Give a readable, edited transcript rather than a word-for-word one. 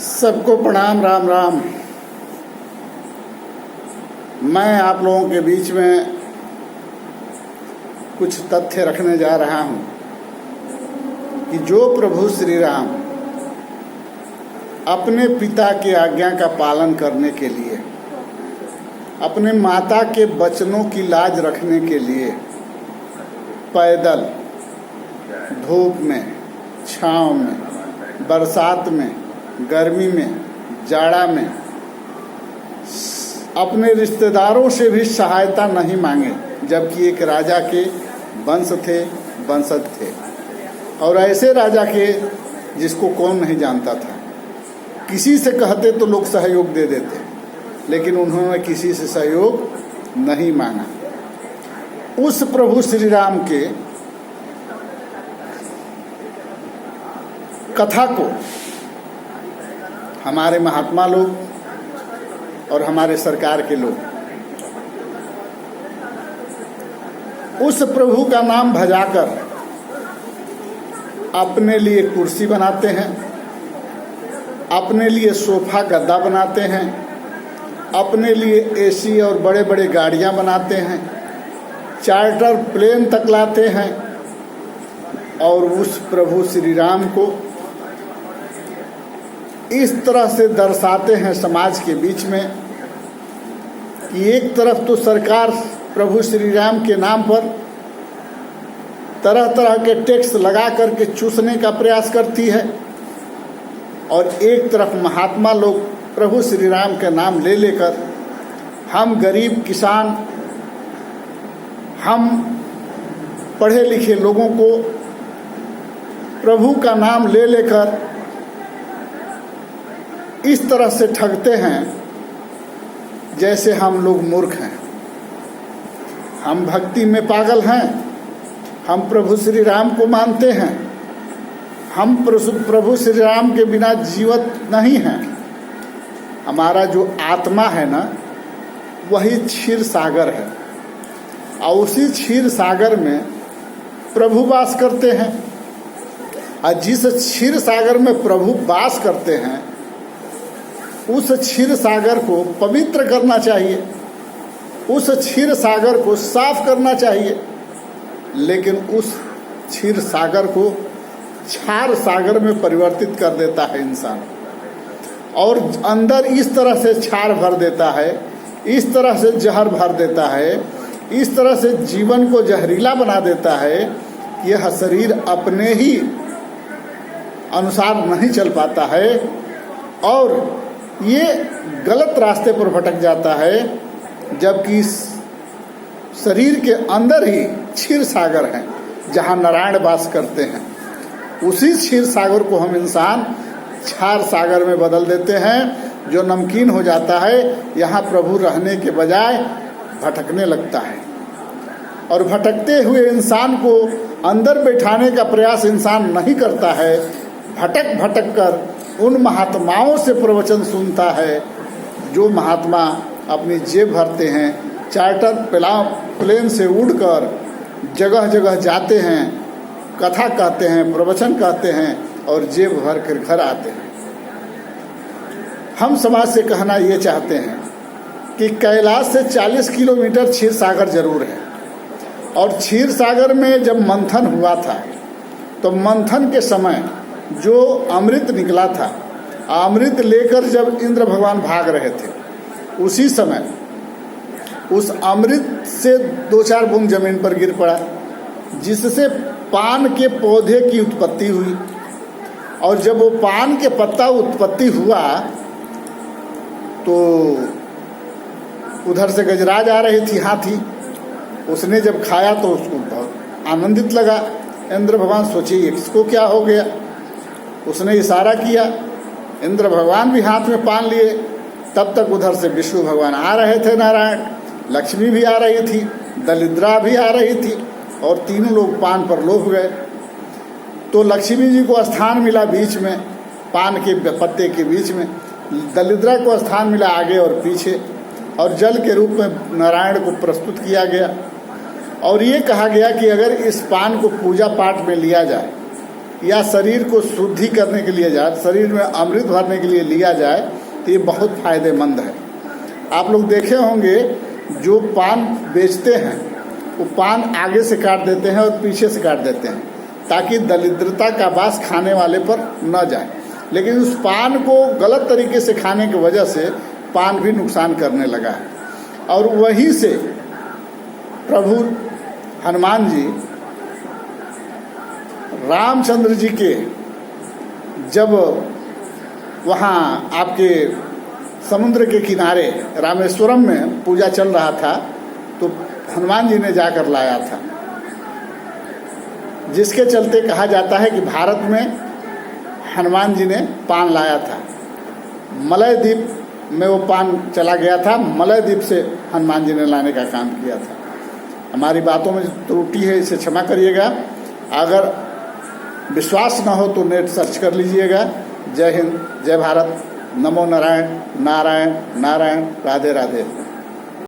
सबको प्रणाम। राम राम। मैं आप लोगों के बीच में कुछ तथ्य रखने जा रहा हूं कि जो प्रभु श्री राम अपने पिता की आज्ञा का पालन करने के लिए, अपने माता के वचनों की लाज रखने के लिए पैदल धूप में, छांव में, बरसात में, गर्मी में, जाड़ा में अपने रिश्तेदारों से भी सहायता नहीं मांगे, जबकि एक राजा के वंशज थे और ऐसे राजा के जिसको कौन नहीं जानता था। किसी से कहते तो लोग सहयोग दे देते, लेकिन उन्होंने किसी से सहयोग नहीं मांगा। उस प्रभु श्री राम के कथा को हमारे महात्मा लोग और हमारे सरकार के लोग उस प्रभु का नाम भजाकर अपने लिए कुर्सी बनाते हैं, अपने लिए सोफा गद्दा बनाते हैं, अपने लिए एसी और बड़े बड़े गाड़ियां बनाते हैं, चार्टर प्लेन तक लाते हैं और उस प्रभु श्री राम को इस तरह से दर्शाते हैं समाज के बीच में कि एक तरफ तो सरकार प्रभु श्री राम के नाम पर तरह तरह के टैक्स लगा करके चूसने का प्रयास करती है और एक तरफ महात्मा लोग प्रभु श्री राम का नाम ले लेकर हम गरीब किसान, हम पढ़े लिखे लोगों को प्रभु का नाम ले लेकर इस तरह से ठगते हैं जैसे हम लोग मूर्ख हैं। हम भक्ति में पागल हैं, हम प्रभु श्री राम को मानते हैं, हम प्रभु श्री राम के बिना जीवित नहीं हैं। हमारा जो आत्मा है ना, वही क्षीर सागर है और उसी क्षीर सागर में प्रभु वास करते हैं। और जिस क्षीर सागर में प्रभु वास करते हैं उस क्षीर सागर को पवित्र करना चाहिए, उस क्षीर सागर को साफ करना चाहिए, लेकिन उस क्षीर सागर को क्षार सागर में परिवर्तित कर देता है इंसान और अंदर इस तरह से क्षार भर देता है, इस तरह से जहर भर देता है, इस तरह से जीवन को जहरीला बना देता है। यह शरीर अपने ही अनुसार नहीं चल पाता है और ये गलत रास्ते पर भटक जाता है, जबकि इस शरीर के अंदर ही क्षीर सागर है जहाँ नारायण वास करते हैं। उसी क्षीर सागर को हम इंसान क्षार सागर में बदल देते हैं, जो नमकीन हो जाता है। यहाँ प्रभु रहने के बजाय भटकने लगता है और भटकते हुए इंसान को अंदर बैठाने का प्रयास इंसान नहीं करता है। भटक भटक कर उन महात्माओं से प्रवचन सुनता है जो महात्मा अपनी जेब भरते हैं, चार्टर प्लेन से उड़कर जगह जगह जाते हैं, कथा कहते हैं, प्रवचन कहते हैं और जेब भर कर घर आते हैं। हम समाज से कहना ये चाहते हैं कि कैलाश से 40 किलोमीटर क्षीर सागर जरूर है और क्षीर सागर में जब मंथन हुआ था तो मंथन के समय जो अमृत निकला था, अमृत लेकर जब इंद्र भगवान भाग रहे थे, उसी समय उस अमृत से 2-4 बूंद जमीन पर गिर पड़ा, जिससे पान के पौधे की उत्पत्ति हुई और जब वो पान के पत्ता उत्पत्ति हुआ तो उधर से गजराज आ रही थी हाथी, उसने जब खाया तो उसको बहुत आनंदित लगा। इंद्र भगवान सोचे इसको क्या हो गया, उसने इशारा किया, इंद्र भगवान भी हाथ में पान लिए। तब तक उधर से विष्णु भगवान आ रहे थे, नारायण, लक्ष्मी भी आ रही थी, दलिद्रा भी आ रही थी और तीनों लोग पान पर लोभ गए। तो लक्ष्मी जी को स्थान मिला बीच में, पान के पत्ते के बीच में, दलिद्रा को स्थान मिला आगे और पीछे और जल के रूप में नारायण को प्रस्तुत किया गया और ये कहा गया कि अगर इस पान को पूजा पाठ में लिया जाए या शरीर को शुद्धि करने के लिए जाए, शरीर में अमृत भरने के लिए लिया जाए तो ये बहुत फायदेमंद है। आप लोग देखे होंगे जो पान बेचते हैं वो पान आगे से काट देते हैं और पीछे से काट देते हैं ताकि दरिद्रता का वास खाने वाले पर न जाए, लेकिन उस पान को गलत तरीके से खाने की वजह से पान भी नुकसान करने लगा है। और वहीं से प्रभु हनुमान जी रामचंद्र जी के जब वहाँ आपके समुद्र के किनारे रामेश्वरम में पूजा चल रहा था तो हनुमान जी ने जाकर लाया था, जिसके चलते कहा जाता है कि भारत में हनुमान जी ने पान लाया था। मलय द्वीप में वो पान चला गया था, मलय द्वीप से हनुमान जी ने लाने का काम किया था। हमारी बातों में त्रुटि है, इसे क्षमा करिएगा। अगर विश्वास न हो तो नेट सर्च कर लीजिएगा। जय हिंद, जय भारत, नमो नारायण, नारायण नारायण, राधे राधे।